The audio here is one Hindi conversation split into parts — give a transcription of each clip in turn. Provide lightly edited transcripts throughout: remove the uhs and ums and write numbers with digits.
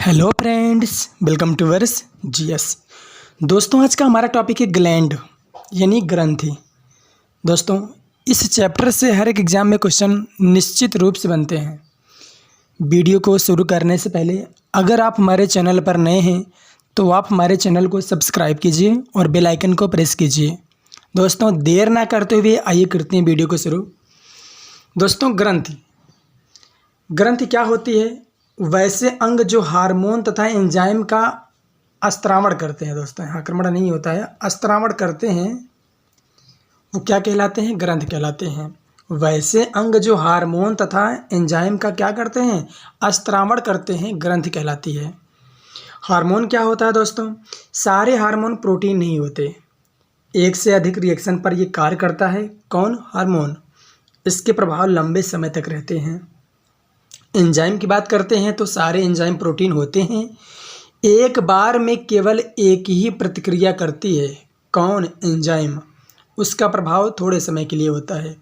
Hello friends, welcome to verse GS. दोस्तों, आज का हमारा टॉपिक है ग्लैंड यानी ग्रंथि। दोस्तों, इस चैप्टर से हर एक एग्ज़ाम में क्वेश्चन निश्चित रूप से बनते हैं। वीडियो को शुरू करने से पहले अगर आप हमारे चैनल पर नए हैं तो आप हमारे चैनल को सब्सक्राइब कीजिए और बेल आइकन को प्रेस कीजिए। दोस्तों, देर ना करते हुए आइए करते हैं वीडियो को शुरू। दोस्तों, ग्रंथि क्या होती है? वैसे अंग जो हार्मोन तथा एंजाइम का अस्त्रावण करते हैं। दोस्तों, आक्रमण नहीं होता है, अस्त्रावण करते हैं, वो क्या कहलाते हैं? ग्रंथ कहलाते हैं। वैसे अंग जो हार्मोन तथा एंजाइम का क्या करते हैं? अस्त्रावण करते हैं, ग्रंथ कहलाती है। हार्मोन क्या होता है? दोस्तों, सारे हार्मोन प्रोटीन नहीं होते, एक से अधिक रिएक्शन पर ये कार्य करता है। कौन? हार्मोन। इसके प्रभाव लंबे समय तक रहते हैं। एंजाइम की बात करते हैं तो सारे एंजाइम प्रोटीन होते हैं, एक बार में केवल एक ही प्रतिक्रिया करती है। कौन? एंजाइम। उसका प्रभाव थोड़े समय के लिए होता है,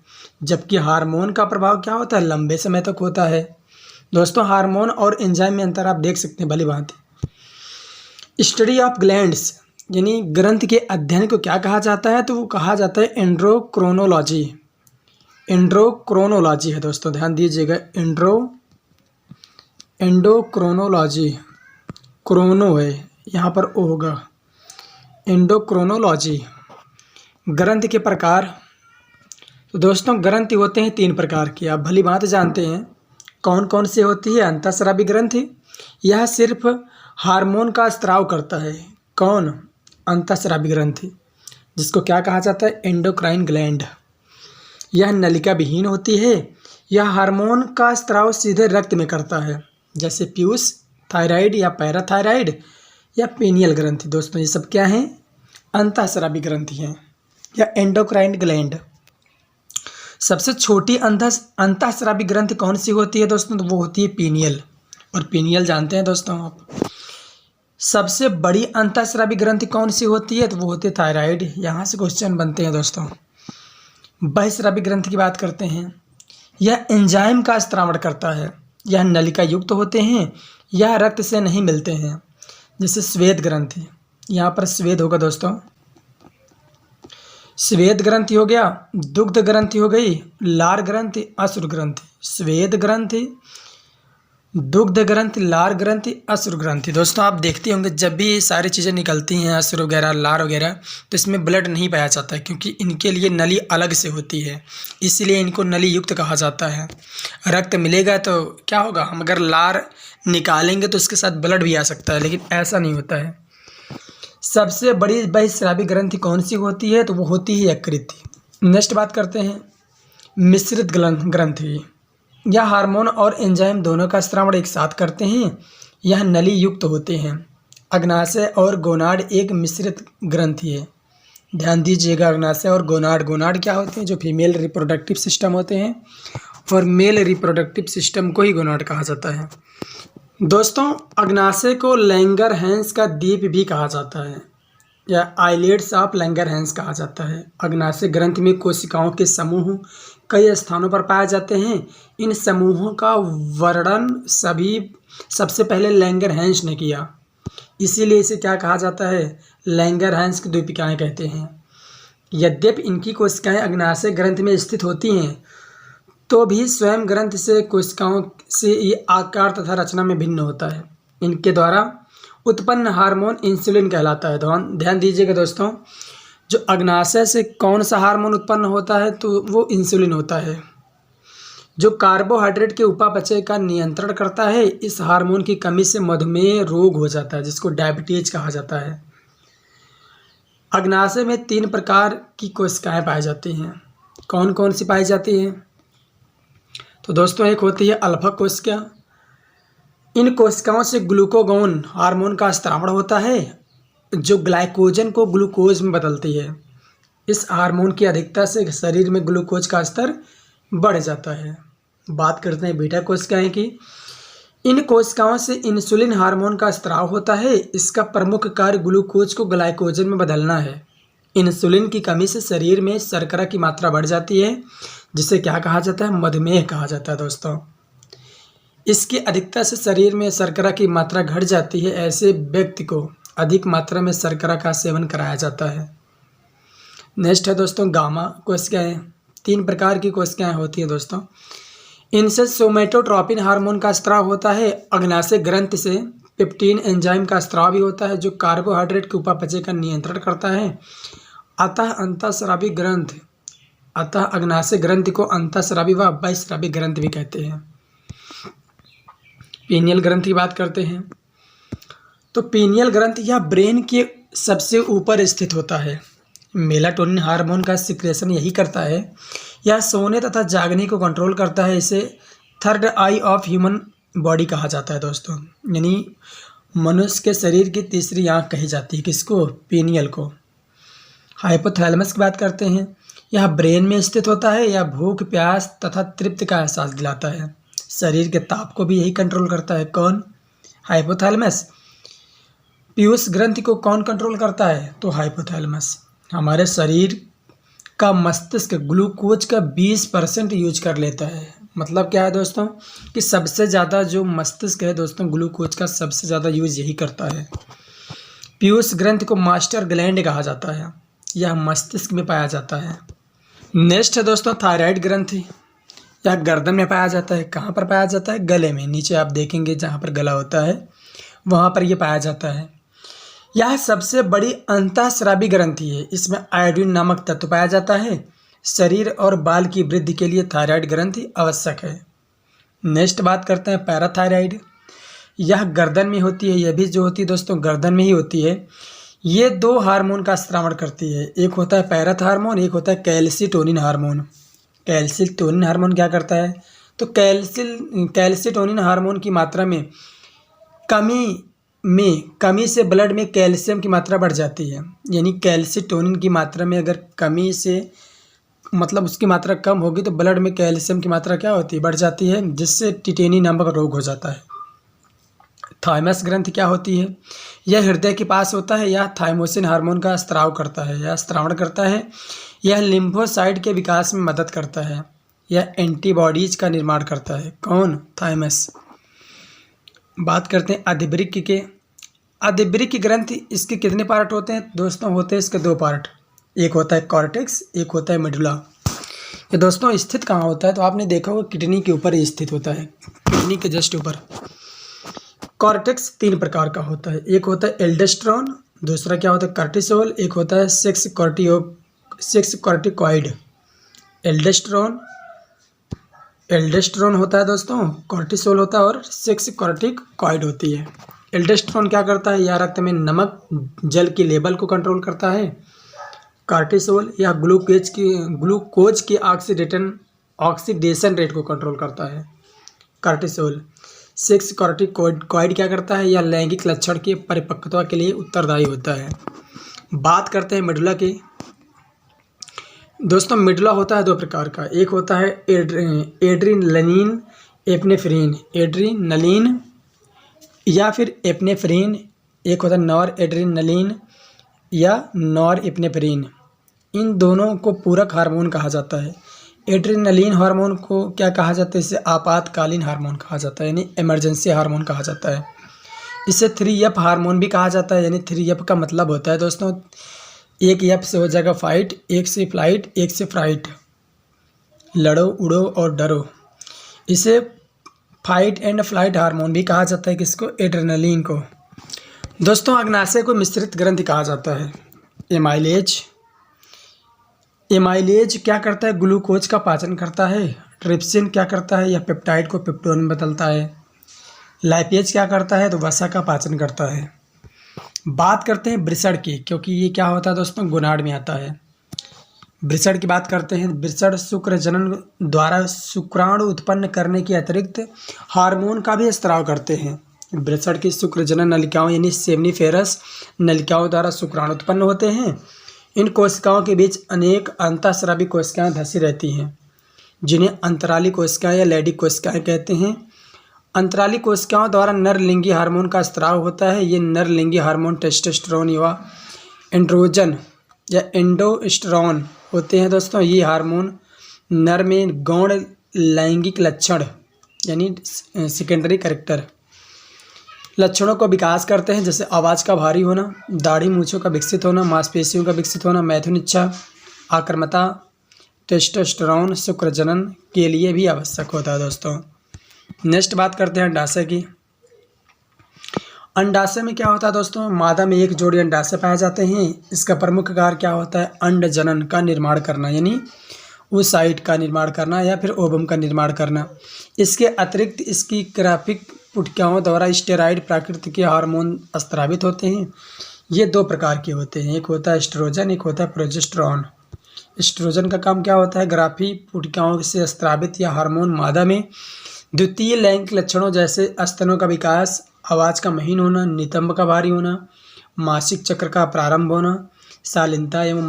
जबकि हार्मोन का प्रभाव क्या होता है? लंबे समय तक होता है। दोस्तों, हार्मोन और एंजाइम में अंतर आप देख सकते हैं भली भांति। स्टडी ऑफ ग्लैंड्स यानी ग्रंथ के अध्ययन को क्या कहा जाता है? तो वो कहा जाता है एंड्रोक्रोनोलॉजी। एंड्रोक्रोनोलॉजी है दोस्तों, ध्यान दीजिएगा। एंडोक्रोनोलॉजी, क्रोनो है यहाँ पर ओ होगा। एंडोक्रोनोलॉजी। ग्रंथ के प्रकार। तो दोस्तों, ग्रंथि होते हैं 3 प्रकार की, आप भली भांति जानते हैं। कौन कौन से होती है? अंतःस्रावी ग्रंथि, यह सिर्फ हार्मोन का स्राव करता है। कौन? अंतःस्रावी ग्रंथि, जिसको क्या कहा जाता है? Endocrine gland. यह नलिका विहीन होती है, यह हार्मोन का स्राव सीधे रक्त में करता है, जैसे पीयूष, थायराइड या पैराथायराइड या पेनियल ग्रंथि। दोस्तों, ये सब क्या हैं? अंतःस्रावी ग्रंथि हैं या एंडोक्राइन ग्लैंड। सबसे छोटी अंतःस्रावी ग्रंथि कौन सी होती है दोस्तों? तो वो होती है पीनियल, और पीनियल जानते हैं दोस्तों आप। सबसे बड़ी अंतःस्रावी ग्रंथि कौन सी होती है? तो वो होती है थायराइड। यहाँ से क्वेश्चन बनते हैं दोस्तों। बहिस्रावी ग्रंथि की बात करते हैं, यह एंजाइम का स्त्रावण करता है, यह नलिका युक्त होते हैं, यह रक्त से नहीं मिलते हैं, जैसे श्वेत ग्रंथि। यहाँ पर श्वेत होगा दोस्तों, श्वेत ग्रंथि हो गया, दुग्ध ग्रंथि हो गई, लार ग्रंथि, असुर ग्रंथि। श्वेत ग्रंथि, दुग्ध ग्रंथि, लार ग्रंथि, असुर ग्रंथि। दोस्तों, आप देखते होंगे जब भी ये सारी चीज़ें निकलती हैं, असुर वगैरह, लार वगैरह, तो इसमें ब्लड नहीं पाया जाता है, क्योंकि इनके लिए नली अलग से होती है, इसीलिए इनको नली युक्त कहा जाता है। रक्त मिलेगा तो क्या होगा? हम अगर लार निकालेंगे तो उसके साथ ब्लड भी आ सकता है, लेकिन ऐसा नहीं होता है। सबसे बड़ी बहिस्रावी ग्रंथि कौन सी होती है? तो वो होती है यकृत। नेक्स्ट बात करते हैं मिश्रित ग्रंथि। यह हार्मोन और एंजाइम दोनों का स्रावण एक साथ करते हैं, यह नली युक्त होते हैं। अग्नाशय और गोनाड एक मिश्रित ग्रंथि है। ध्यान दीजिएगा, अग्नाशय और गोनाड। गोनाड क्या होते हैं? जो फीमेल रिप्रोडक्टिव सिस्टम होते हैं, और मेल रिप्रोडक्टिव सिस्टम को ही गोनाड कहा जाता है। दोस्तों, अग्नाशय को लैंगरहैंस का द्वीप भी कहा जाता है, या आइलेट्स ऑफ लैंगरहैंस कहा जाता है। अग्नाशय ग्रंथि में कोशिकाओं के समूह कई स्थानों पर पाए जाते हैं। इन समूहों का वर्णन सबसे पहले लैंगरहैंस ने किया, इसीलिए इसे क्या कहा जाता है? लैंगरहैंस की द्वीपिकाएँ कहते हैं। यद्यपि इनकी कोशिकाएं अग्नाशय ग्रंथि में स्थित होती हैं, तो भी स्वयं ग्रंथि से कोशिकाओं से ये आकार तथा रचना में भिन्न होता है। इनके द्वारा उत्पन्न हार्मोन इंसुलिन कहलाता है। ध्यान दीजिएगा दोस्तों, जो अग्नाशय से कौन सा हार्मोन उत्पन्न होता है? तो वो इंसुलिन होता है, जो कार्बोहाइड्रेट के उपापचय का नियंत्रण करता है। इस हार्मोन की कमी से मधुमेह रोग हो जाता है, जिसको डायबिटीज कहा जाता है। अग्नाशय में 3 प्रकार की कोशिकाएं पाई जाती हैं। कौन कौन सी पाई जाती हैं? तो दोस्तों, एक होती है अल्फा कोशिका। इन कोशिकाओं से ग्लूकागोन हार्मोन का स्रावण होता है, जो ग्लाइकोजन को ग्लूकोज में बदलती है। इस हार्मोन की अधिकता से शरीर में ग्लूकोज का स्तर बढ़ जाता है। बात करते हैं बीटा कोशिकाएं की। इन कोशिकाओं से इंसुलिन हार्मोन का स्राव होता है, इसका प्रमुख कार्य ग्लूकोज को ग्लाइकोजन में बदलना है। इंसुलिन की कमी से शरीर में शर्करा की मात्रा बढ़ जाती है, जिसे क्या कहा जाता है? मधुमेह कहा जाता है। दोस्तों, इसकी अधिकता से शरीर में शर्करा की मात्रा घट जाती है। ऐसे व्यक्ति को अधिक मात्रा में शर्करा का सेवन कराया जाता है। नेक्स्ट है दोस्तों गामा कोशिकाएं। 3 प्रकार की कोशिकाएं होती हैं दोस्तों। इनसे सोमेटोट्रोपिन हार्मोन का स्राव होता है। अग्नाशय ग्रंथि से पेप्टिन एंजाइम का स्राव भी होता है जो कार्बोहाइड्रेट के उपापचय का नियंत्रण करता है। अतः अग्नाशय ग्रंथि को अंतःस्रावी व बहिःस्रावी ग्रंथि भी कहते हैं। पीनियल ग्रंथि की बात करते हैं तो पीनियल ग्रंथि यह ब्रेन के सबसे ऊपर स्थित होता है। मेलाटोनिन हार्मोन का सिक्रेशन यही करता है। यह सोने तथा जागने को कंट्रोल करता है। इसे third I of human body कहा जाता है दोस्तों, यानी मनुष्य के शरीर की तीसरी आंख कही जाती है। किसको? पीनियल को। हाइपोथैलेमस की बात करते हैं। यह ब्रेन में स्थित होता है। यह भूख, प्यास तथा तृप्ति का एहसास दिलाता है। शरीर के ताप को भी यही कंट्रोल करता है। कौन? हाइपोथैलेमस। पीयूष ग्रंथि को कौन कंट्रोल करता है? तो हाइपोथैलेमस। हमारे शरीर का मस्तिष्क ग्लूकोज का 20% यूज कर लेता है। मतलब क्या है दोस्तों कि सबसे ज़्यादा जो मस्तिष्क है दोस्तों ग्लूकोज का सबसे ज़्यादा यूज यही करता है। पीयूष ग्रंथि को मास्टर ग्लैंड कहा जाता है। यह मस्तिष्क में पाया जाता है। नेक्स्ट है दोस्तों थायराइड ग्रंथि। यह गर्दन में पाया जाता है। कहाँ पर पाया जाता है? गले में। नीचे आप देखेंगे जहाँ पर गला होता है वहाँ पर यह पाया जाता है। यह सबसे बड़ी अंतःस्रावी ग्रंथि है। इसमें आयोडीन नामक तत्व पाया जाता है। शरीर और बाल की वृद्धि के लिए थायराइड ग्रंथि आवश्यक है। नेक्स्ट बात करते हैं पैराथायराइड। यह गर्दन में होती है। यह भी जो होती है दोस्तों गर्दन में ही होती है। ये 2 हार्मोन का स्रावण करती है। एक होता है पैराथ हार्मोन, एक होता है कैल्सिटोनिन हार्मोन। कैल्सिटोनिन हार्मोन क्या करता है? तो कैल्सिटोनिन हार्मोन की मात्रा में कमी से ब्लड में कैल्शियम की मात्रा बढ़ जाती है। यानी कैल्सिटोनिन की मात्रा में अगर कमी से मतलब उसकी मात्रा कम होगी तो ब्लड में कैल्शियम की मात्रा क्या होती है? बढ़ जाती है, जिससे टिटेनी नामक रोग हो जाता है। थाइमस ग्रंथि क्या होती है? यह हृदय के पास होता है। यह थाइमोसिन हार्मोन का स्राव करता है, यह स्रावण करता है। यह लिम्फोसाइट के विकास में मदद करता है। यह एंटीबॉडीज का निर्माण करता है। कौन? थाइमस। बात करते हैं अधिवृक्क के। अधिवृक्क ग्रंथि इसके कितने पार्ट होते हैं दोस्तों? होते हैं इसके 2 पार्ट। एक होता है कॉर्टेक्स, एक होता है मेडुला। ये दोस्तों स्थित कहाँ होता है? तो आपने देखा होगा किडनी के ऊपर ही स्थित होता है, किडनी के जस्ट ऊपर। कॉर्टेक्स 3 प्रकार का होता है। एक होता है एल्डोस्टेरोन, दूसरा क्या होता है कार्टिसोल, एक होता है सेक्स कॉर्टिकॉइड। एल्डोस्टेरोन होता है दोस्तों, कॉर्टिसोल होता है और सेक्स कॉर्टिकॉइड होती है। एल्डोस्टेरोन क्या करता है? यह रक्त में नमक जल के लेवल को कंट्रोल करता है। कार्टिसोल यह ग्लूकोज की ऑक्सीडेशन रेट को कंट्रोल करता है। कार्टिसोल। सेक्स कॉर्टिकॉइड क्या करता है? यह लैंगिक लक्षण की परिपक्वता के लिए उत्तरदायी होता है। बात करते हैं मेडुला की। दोस्तों मेडुला होता है 2 प्रकार का। एक होता है एड्रीनलिन एपिनेफ्रिन, एड्रीनलिन या फिर एपिनेफ्रिन। एक होता है नॉर एड्रीनलिन या नॉर एपिनेफ्रिन। इन दोनों को पूरक हार्मोन कहा जाता है। एड्रीनलिन हार्मोन को क्या कहा जाता है? इसे आपातकालीन हार्मोन कहा जाता है, यानी इमरजेंसी हार्मोन कहा जाता है। इसे 3F हार्मोन भी कहा जाता है, यानी 3F का मतलब होता है दोस्तों 1 F से हो जाएगा फाइट, 1 से फ्लाइट, 1 से फ्राइट, लड़ो उड़ो और डरो। इसे फाइट एंड फ्लाइट हार्मोन भी कहा जाता है। किसको? एड्रेनलिन को। दोस्तों अग्नाशय को मिश्रित ग्रंथि कहा जाता है। एमाइलेज क्या करता है? ग्लूकोज का पाचन करता है। ट्रिप्सिन क्या करता है? यह पेप्टाइड को पेप्टोन में बदलता है। लाइपेज क्या करता है? तो वसा का पाचन करता है। बात करते हैं वृषण की, क्योंकि ये क्या होता है दोस्तों गोनाड में आता है। वृषण की बात करते हैं। वृषण शुक्र जनन द्वारा शुक्राणु उत्पन्न करने के अतिरिक्त हार्मोन का भी स्राव करते हैं। वृषण की शुक्र जनन नलिकाओं यानी सेमनीफेरस नलिकाओं द्वारा शुक्राणु उत्पन्न होते हैं। इन कोशिकाओं के बीच अनेक अंतःस्रावी कोशिकाएं धसी रहती हैं, जिन्हें अंतराली कोशिकाएं या लैडी कोशिकाएं कहते हैं। अंतराली कोशिकाओं द्वारा नरलिंगी हार्मोन का स्राव होता है। ये नरलिंगी हार्मोन टेस्टोस्टेरोन या एंड्रोजन या एंडोस्टेरोन होते हैं दोस्तों। ये हार्मोन नर में गौण लैंगिक लक्षण यानी सेकेंडरी कैरेक्टर। लक्षणों का विकास करते हैं, जैसे आवाज़ का भारी होना, दाढ़ी मूंछों का विकसित होना, मांसपेशियों का विकसित होना, मैथुन इच्छा, आक्रामकता, टेस्टोस्टेरोन शुक्र जनन के लिए भी आवश्यक होता है दोस्तों। नेक्स्ट बात करते हैं अंडाशय की। अंडाशय में क्या होता है दोस्तों, मादा में एक जोड़ी अंडाशय पाए जाते हैं। इसका प्रमुख कार्य क्या होता है, अंड जनन का निर्माण करना, यानी oocyte का निर्माण करना या फिर ओवम का निर्माण करना। इसके अतिरिक्त इसकी ग्राफिक पुटिकाओं द्वारा स्टेरॉइड प्रकृति के हार्मोन स्रावित होते हैं। ये दो प्रकार के होते हैं, एक होता है एस्ट्रोजन, एक होता है प्रोजेस्टेरोन। एस्ट्रोजन का काम क्या होता है, ग्राफिक पुटिकाओं से स्रावित या हार्मोन मादा में द्वितीय लैंगिक लक्षणों जैसे स्तनों का विकास, आवाज़ का महीन होना, नितंब का भारी होना, मासिक चक्र का प्रारंभ होना, शालीनता एवं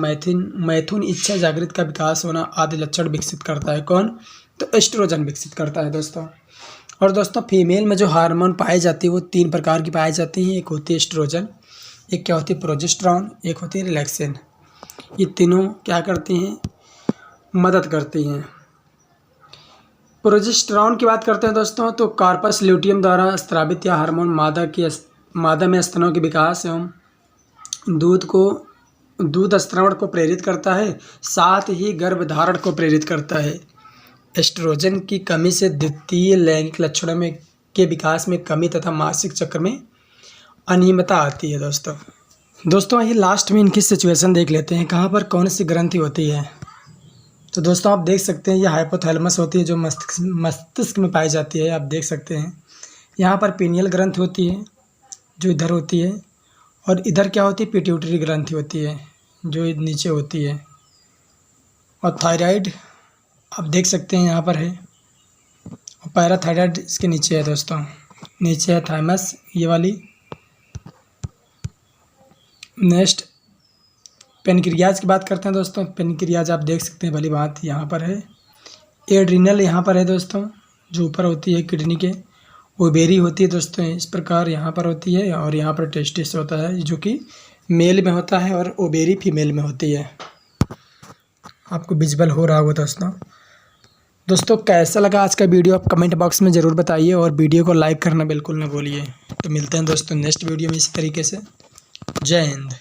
मैथुन इच्छा जागृत का विकास होना आदि लक्षण विकसित करता है। कौन, तो एस्ट्रोजन विकसित करता है दोस्तों। और दोस्तों फीमेल में जो हार्मोन पाई जाती है वो 3 प्रकार की पाई जाती हैं। एक होती है एस्ट्रोजन, एक क्या होती है प्रोजेस्टेरोन, एक होती है रिलैक्सिन। ये तीनों क्या करती हैं, मदद करती हैं। प्रोजेस्टेरोन की बात करते हैं दोस्तों, तो कार्पस ल्यूटियम द्वारा स्रावित या हार्मोन मादा में स्तनों के विकास एवं दूध स्रावण को प्रेरित करता है, साथ ही गर्भधारण को प्रेरित करता है। एस्ट्रोजन की कमी से द्वितीय लैंगिक लक्षणों में के विकास में कमी तथा मासिक चक्र में अनियमितता आती है दोस्तों आइए लास्ट में इनकी सिचुएशन देख लेते हैं, कहाँ पर कौन सी ग्रंथि होती है। तो दोस्तों आप देख सकते हैं ये हाइपोथैलेमस होती है जो मस्तिष्क में पाई जाती है। आप देख सकते हैं यहाँ पर पीनियल ग्रंथि होती है जो इधर होती है, और इधर क्या होती है, पिट्यूटरी ग्रंथि होती है जो नीचे होती है, और थायराइड आप देख सकते हैं यहाँ पर है, और पैराथायराइड इसके नीचे है दोस्तों, नीचे है थाइमस ये वाली। नेक्स्ट पेनक्रियाज की बात करते हैं दोस्तों। पेनक्रियाज आप देख सकते हैं भली बात यहाँ पर है। एड्रिनल यहाँ पर है दोस्तों जो ऊपर होती है किडनी के। ओवेरी होती है दोस्तों इस प्रकार यहाँ पर होती है, और यहाँ पर टेस्टिस होता है जो कि मेल में होता है, और ओवेरी फीमेल में होती है। आपको विजिबल हो रहा होगा दोस्तों कैसा लगा आज का वीडियो आप कमेंट बॉक्स में ज़रूर बताइए, और वीडियो को लाइक करना बिल्कुल ना भूलिए। तो मिलते हैं दोस्तों नेक्स्ट वीडियो में इसी तरीके से। जय हिंद।